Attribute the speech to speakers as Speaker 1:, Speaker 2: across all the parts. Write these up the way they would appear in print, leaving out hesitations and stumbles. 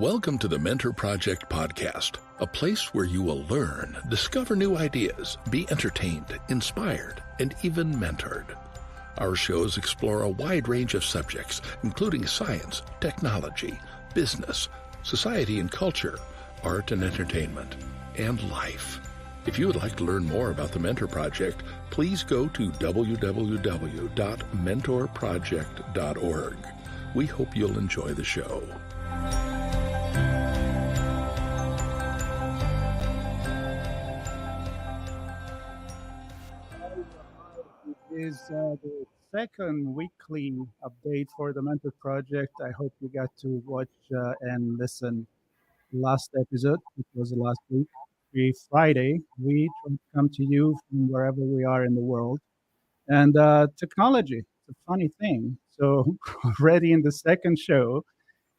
Speaker 1: Welcome to the Mentor Project podcast, a place where you will learn, discover new ideas, be entertained, inspired, and even mentored. Our shows explore a wide range of subjects, including science, technology, business, society and culture, art and entertainment, and life. If you would like to learn more about the Mentor Project, please go to www.mentorproject.org. We hope you'll enjoy the show.
Speaker 2: Is the second weekly update for the Mentor Project. I hope you got to watch and listen last episode. It was last week. Every Friday, we try to come to you from wherever we are in the world. And technology, it's a funny thing. So already in the second show,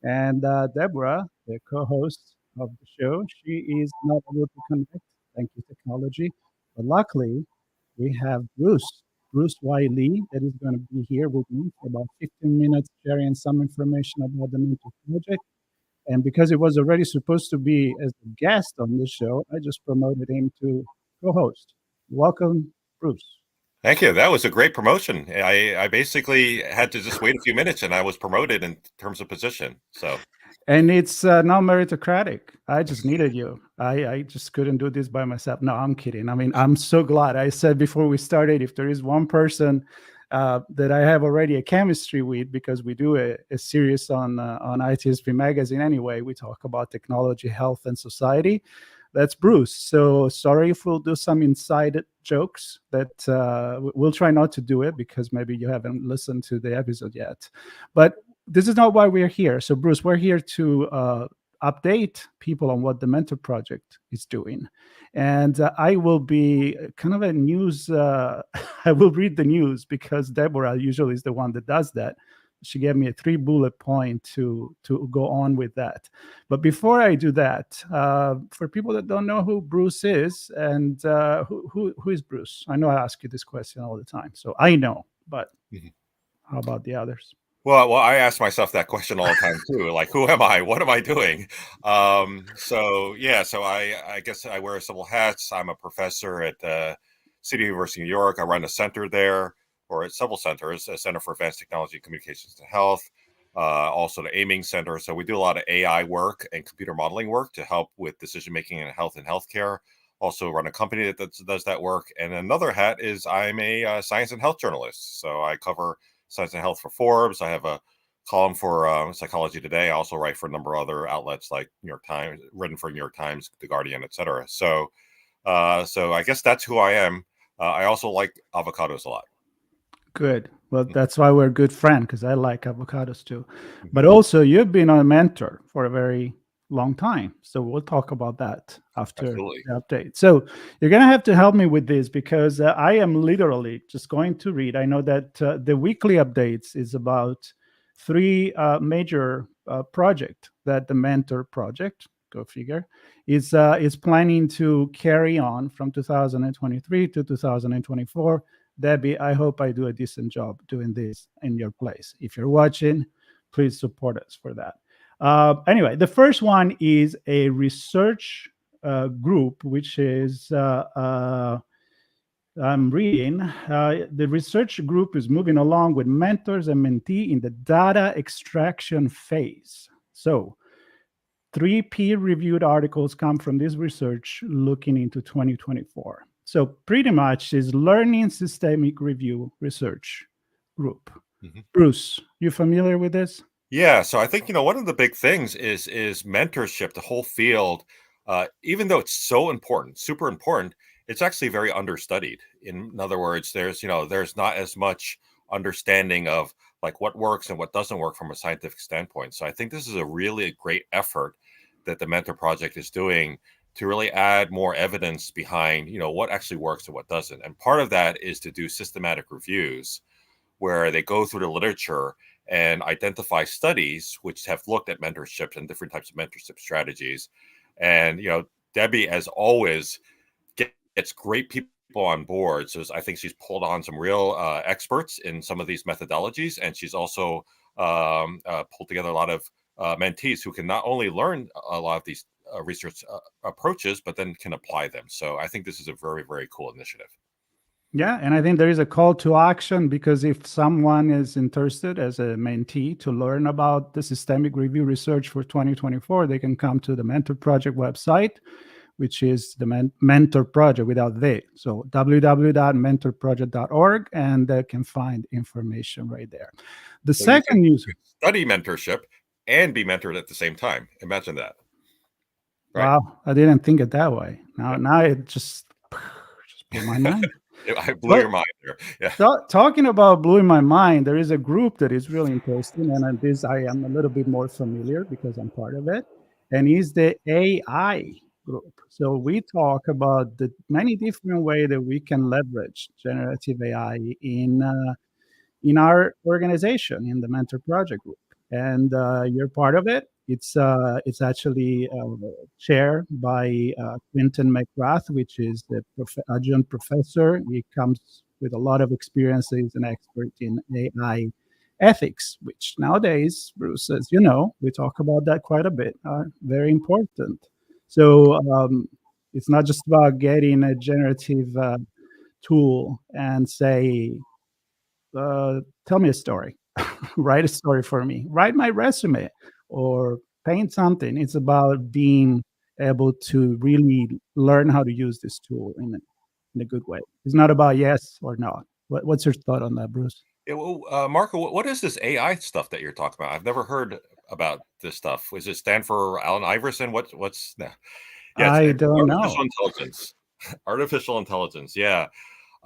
Speaker 2: and Deborah, the co-host of the show, she is not able to connect. Thank you, technology. But luckily, we have Bruce Wiley, that is going to be here with me for about 15 minutes, sharing some information about the Mentor Project. And because it was already supposed to be as a guest on this show, I just promoted him to co-host. Welcome, Bruce.
Speaker 3: Thank you. That was a great promotion. I basically had to just wait a few minutes and I was promoted in terms of position.
Speaker 2: And it's now meritocratic. I just needed you. I just couldn't do this by myself. No, I'm kidding. I mean, I'm so glad. I said before we started, if there is one person that I have already a chemistry with, because we do a series on ITSPmagazine anyway, we talk about technology, health, and society. That's Bruce. So sorry if we'll do some inside jokes that we'll try not to do it because maybe you haven't listened to the episode yet. But this is not why we're here. So Bruce, we're here to update people on what the Mentor Project is doing. And I will be kind of a news, I will read the news because Deborah usually is the one that does that. She gave me a 3-bullet point to go on with that. But before I do that, for people that don't know who Bruce is and who is Bruce? I know I ask you this question all the time, so I know, but how about the others?
Speaker 3: Well, I ask myself that question all the time too. Like, who am I? What am I doing? So I guess I wear several hats. I'm a professor at City University of New York. I run a center there, or at several centers, a Center for Advanced Technology, Communications, and Health, also the Aiming Center. So we do a lot of AI work and computer modeling work to help with decision-making in health and healthcare. Also run a company that does that work. And another hat is I'm a science and health journalist. So I cover science and health for Forbes. I have a column for Psychology Today. I also write for a number of other outlets like New York Times, written for New York Times, The Guardian, etc. So I guess that's who I am. I also like avocados a lot.
Speaker 2: Good. Well, that's why we're a good friend, because I like avocados too. But also, you've been a mentor for a very long time. So we'll talk about that after
Speaker 3: Absolutely.
Speaker 2: the update. So you're going to have to help me with this because I am literally just going to read. I know that the weekly updates is about 3 major projects that the Mentor Project, go figure, is planning to carry on from 2023 to 2024. Debbie, I hope I do a decent job doing this in your place. If you're watching, please support us for that. Anyway, the first one is a research group, which is, I'm reading, the research group is moving along with mentors and mentee in the data extraction phase. So 3 peer-reviewed articles come from this research looking into 2024. So pretty much is learning systemic review research group. Bruce, you familiar with this?
Speaker 3: Yeah, so I think, one of the big things is mentorship, the whole field, even though it's so important, super important, it's actually very understudied. In other words, there's not as much understanding of like what works and what doesn't work from a scientific standpoint. So I think this is a really great effort that the Mentor Project is doing to really add more evidence behind, what actually works and what doesn't. And part of that is to do systematic reviews where they go through the literature and identify studies which have looked at mentorship and different types of mentorship strategies. And, Debbie, as always, gets great people on board. So I think she's pulled on some real experts in some of these methodologies. And she's also pulled together a lot of mentees who can not only learn a lot of these research approaches, but then can apply them. So I think this is a very, very cool initiative.
Speaker 2: Yeah, and I think there is a call to action, because if someone is interested as a mentee to learn about the systemic review research for 2024, they can come to the Mentor Project website, which is the Mentor Project without the. So www.mentorproject.org, and they can find information right there. The second news.
Speaker 3: Study mentorship and be mentored at the same time. Imagine that.
Speaker 2: Right? Wow, I didn't think it that way. Now it just blew my mind.
Speaker 3: I blew your mind there. Yeah.
Speaker 2: Talking about blowing my mind, there is a group that is really interesting, and this I am a little bit more familiar because I'm part of it, and is the AI group. So we talk about the many different ways that we can leverage generative AI in our organization, in the Mentor Project group, and you're part of it. It's actually chaired by Quinton McGrath, which is the adjunct professor. He comes with a lot of experiences and expert in AI ethics, which nowadays, Bruce, as you know, we talk about that quite a bit, are very important. So it's not just about getting a generative tool and say, tell me a story, write a story for me, write my resume, or paint something. It's about being able to really learn how to use this tool in a good way. It's not about yes or no. What's your thought on that, Bruce?
Speaker 3: Yeah, well, Marco, what is this AI stuff that you're talking about? I've never heard about this stuff. Does it stand for Allen Iverson? What's no? Yeah,
Speaker 2: I don't know.
Speaker 3: Artificial intelligence. Artificial intelligence. Yeah.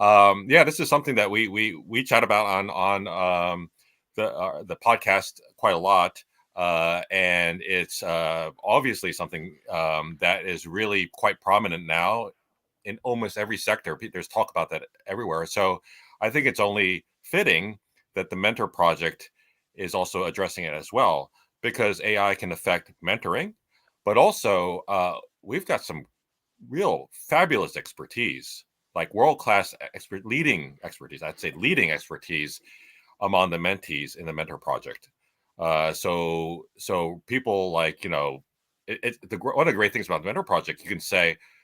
Speaker 3: Yeah, this is something that we chat about on the podcast quite a lot, and it's obviously something that is really quite prominent now in almost every sector. There's talk about that everywhere. So I think it's only fitting that the Mentor Project is also addressing it as well, because AI can affect mentoring, but also we've got some real fabulous expertise, like world-class leading expertise. I'd say leading expertise among the mentees in the Mentor Project. So people like, one of the great things about the Mentor Project,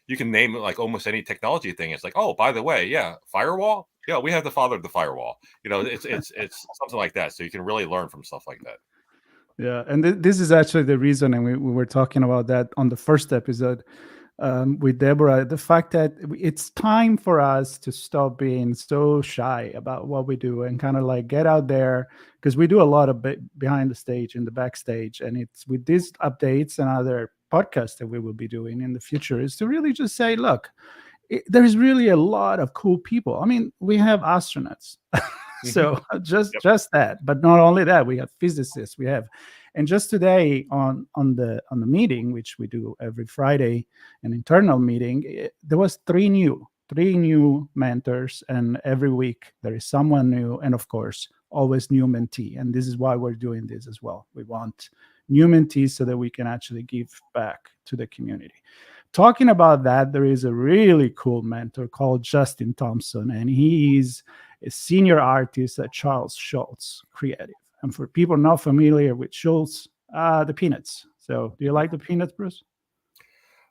Speaker 3: you can name like almost any technology thing. It's like, oh, by the way, yeah, firewall. Yeah, we have the father of the firewall. It's something like that. So you can really learn from stuff like that.
Speaker 2: Yeah, and this is actually the reason, and we were talking about that on the first episode with Deborah, the fact that it's time for us to stop being so shy about what we do and kind of like get out there, because we do a lot of behind the stage, in the backstage, and it's with these updates and other podcasts that we will be doing in the future, is to really just say, look, there's really a lot of cool people. I mean, we have astronauts. So just that, but not only that, we have physicists, and just today on the meeting, which we do every Friday, an internal meeting, there was three new mentors, and every week there is someone new, and of course always new mentee. And this is why we're doing this as well. We want new mentees so that we can actually give back to the community. Talking about that, there is a really cool mentor called Justin Thompson, and he's a senior artist at Charles Schulz Creative. And for people not familiar with Schulz, the Peanuts. So do you like the Peanuts, Bruce?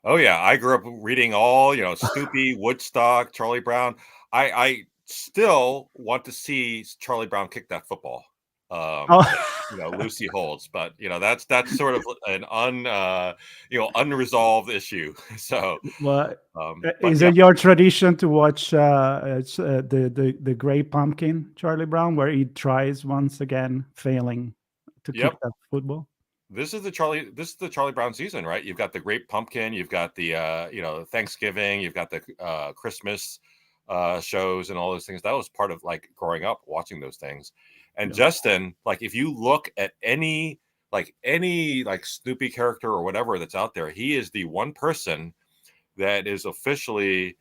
Speaker 3: Oh, yeah. I grew up reading all, Snoopy, Woodstock, Charlie Brown. I still want to see Charlie Brown kick that football. Lucy holds, but that's sort of an unresolved issue. So,
Speaker 2: is it your tradition to watch the Great Pumpkin, Charlie Brown, where he tries once again, failing to kick that football?
Speaker 3: This is the Charlie Brown season, right? You've got the Great Pumpkin, you've got the Thanksgiving, you've got the Christmas shows and all those things. That was part of like growing up watching those things. And Justin, like if you look at any Snoopy character or whatever that's out there, he is the one person that is officially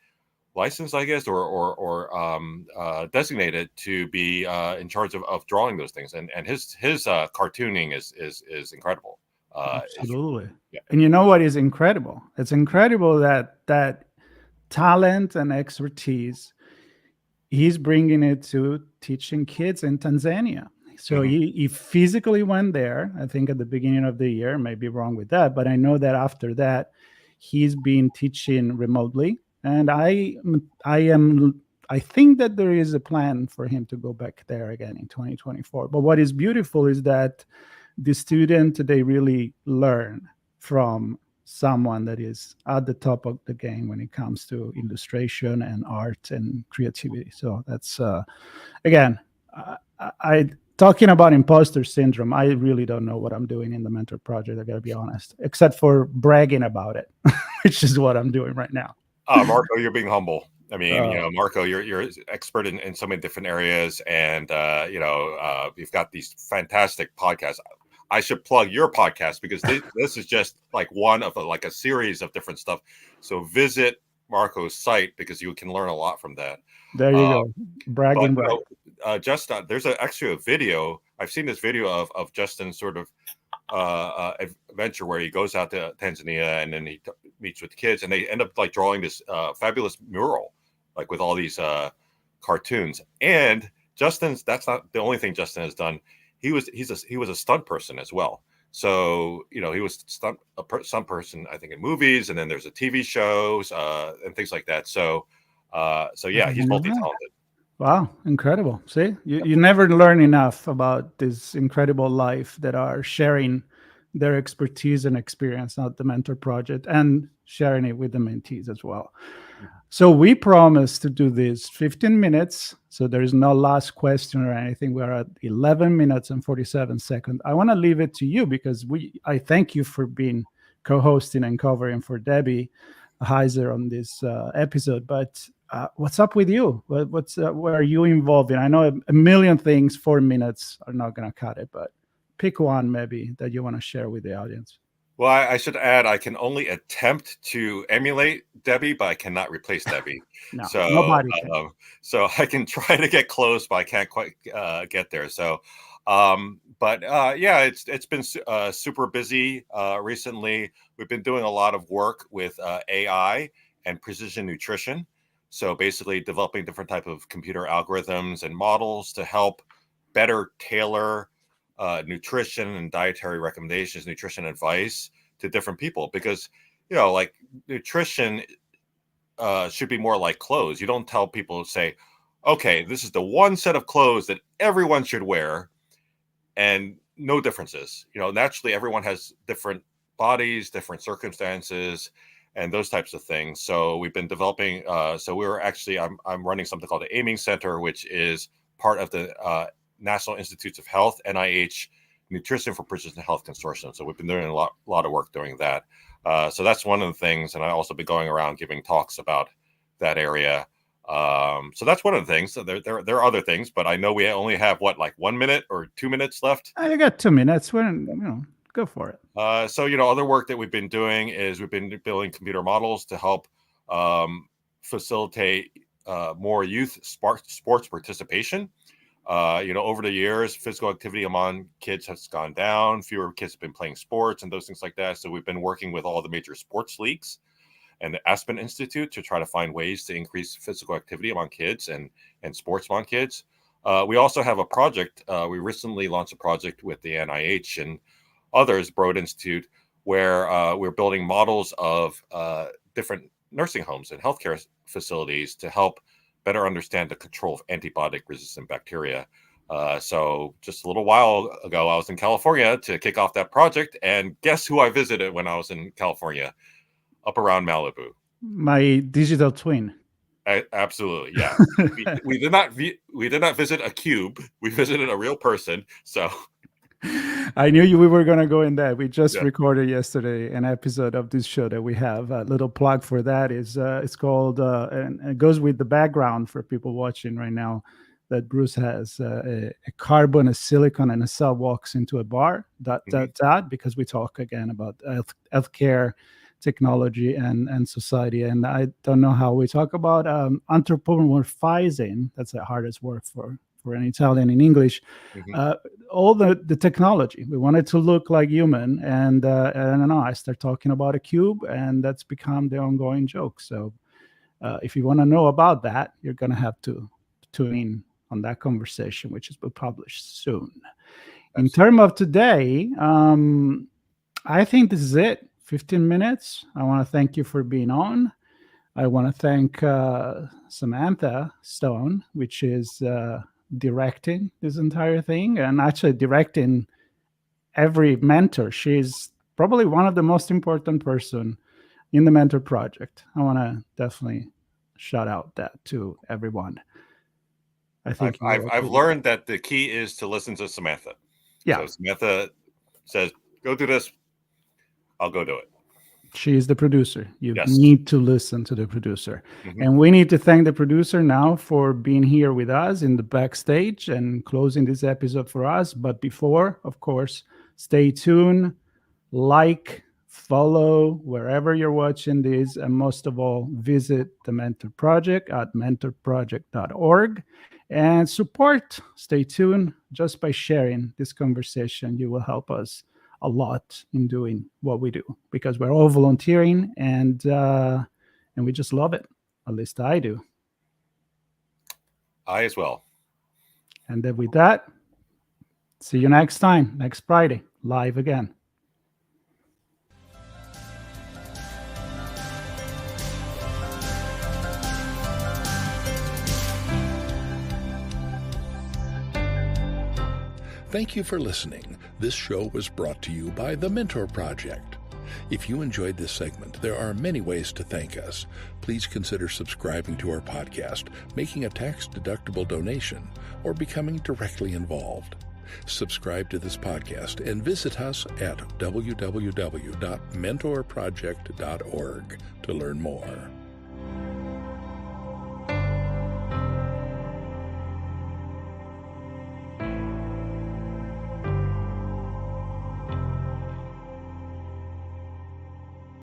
Speaker 3: licensed, I guess, or designated to be in charge of drawing those things. And his cartooning is incredible.
Speaker 2: Absolutely. And you know what is incredible? It's incredible that talent and expertise, he's bringing it to teaching kids in Tanzania. So he physically went there, I think at the beginning of the year, may be wrong with that, but I know that after that, he's been teaching remotely. And I think that there is a plan for him to go back there again in 2024. But what is beautiful is that the student, they really learn from someone that is at the top of the game when it comes to illustration and art and creativity. So that's, again, I talking about imposter syndrome, I really don't know what I'm doing in the mentor project, I gotta be honest, except for bragging about it, which is what I'm doing right now.
Speaker 3: Marco, you're being humble. I mean, Marco, you're expert in so many different areas, and you've got these fantastic podcasts. I should plug your podcast because this is just like one of a series of different stuff. So visit Marco's site because you can learn a lot from that.
Speaker 2: There you go, bragging right.
Speaker 3: Justin, there's actually a video. I've seen this video of Justin's sort of adventure where he goes out to Tanzania and then he meets with kids, and they end up like drawing this fabulous mural, like with all these cartoons. And that's not the only thing Justin has done. He was a stunt person as well. So he was stunt person, I think, in movies, and then there's a TV shows and things like that. So yeah, he's multi-talented.
Speaker 2: Wow, incredible. See, you never learn enough about this incredible life that are sharing their expertise and experience at the Mentor Project and sharing it with the mentees as well. So we promised to do this 15 minutes. So there is no last question or anything. We are at 11 minutes and 47 seconds. I want to leave it to you because I thank you for being co-hosting and covering for Debbie Heiser on this episode. But what's up with you? What are you involved in? I know a million things. 4 minutes are not going to cut it, but pick one maybe that you want to share with the audience.
Speaker 3: Well, I should add, I can only attempt to emulate Debbie, but I cannot replace Debbie.
Speaker 2: No, nobody can.
Speaker 3: So I can try to get close, but I can't quite get there. So, it's been super busy recently. We've been doing a lot of work with AI and precision nutrition. So basically developing different type of computer algorithms and models to help better tailor nutrition and dietary recommendations, nutrition advice to different people. Because, like nutrition should be more like clothes. You don't tell people, say, okay, this is the one set of clothes that everyone should wear and no differences. Naturally, everyone has different bodies, different circumstances, and those types of things. So we've been developing. I'm running something called the Aiming Center, which is part of the National Institutes of Health, NIH Nutrition for Precision Health Consortium. So we've been doing a lot of work doing that. So that's one of the things. And I also been going around giving talks about that area. So that's one of the things. So there are other things, but I know we only have 1 minute or 2 minutes left.
Speaker 2: I got 2 minutes. Go for it.
Speaker 3: Other work that we've been doing is we've been building computer models to help facilitate more youth sports participation. Over the years, physical activity among kids has gone down. Fewer kids have been playing sports and those things like that. So we've been working with all the major sports leagues and the Aspen Institute to try to find ways to increase physical activity among kids and sports among kids. We also have a project. We recently launched a project with the NIH and others, Broad Institute, where we're building models of different nursing homes and healthcare facilities to help better understand the control of antibiotic-resistant bacteria. So just a little while ago, I was in California to kick off that project, and guess who I visited when I was in California? Up around Malibu.
Speaker 2: My digital twin.
Speaker 3: Absolutely, yeah. we did not visit a cube. We visited a real person. So
Speaker 2: I knew we were going to go in that. We just recorded yesterday an episode of this show that we have. A little plug for that is it's called, and it goes with the background for people watching right now, that Bruce has a carbon, a silicon, and a cell walks into a bar, because we talk again about healthcare, technology, and society. And I don't know how we talk about anthropomorphizing. That's the hardest word for an Italian in English. All the technology. We want it to look like human. And I don't know, I start talking about a cube, and that's become the ongoing joke. So if you want to know about that, you're going to have to tune in on that conversation, which will be published soon. In terms of today, I think this is it. 15 minutes. I want to thank you for being on. I want to thank Samantha Stone, which is directing this entire thing and actually directing every mentor. She's probably one of the most important person in the mentor project. I want to definitely shout out that to everyone. I think
Speaker 3: I've learned that the key is to listen to Samantha.
Speaker 2: Yeah.
Speaker 3: So Samantha says, go do this. I'll go do it.
Speaker 2: She is the producer. You need to listen to the producer.
Speaker 3: Mm-hmm.
Speaker 2: And we need to thank the producer now for being here with us in the backstage and closing this episode for us. But before, of course, stay tuned, like, follow wherever you're watching this, and most of all, visit the Mentor Project at mentorproject.org and support. Stay tuned. Just by sharing this conversation, you will help us a lot in doing what we do, because we're all volunteering and we just love it. At least I do.
Speaker 3: I as well.
Speaker 2: And then with that, see you next time, next Friday, live again.
Speaker 1: Thank you for listening. This show was brought to you by the Mentor Project. If you enjoyed this segment, there are many ways to thank us. Please consider subscribing to our podcast, making a tax-deductible donation, or becoming directly involved. Subscribe to this podcast and visit us at www.mentorproject.org to learn more.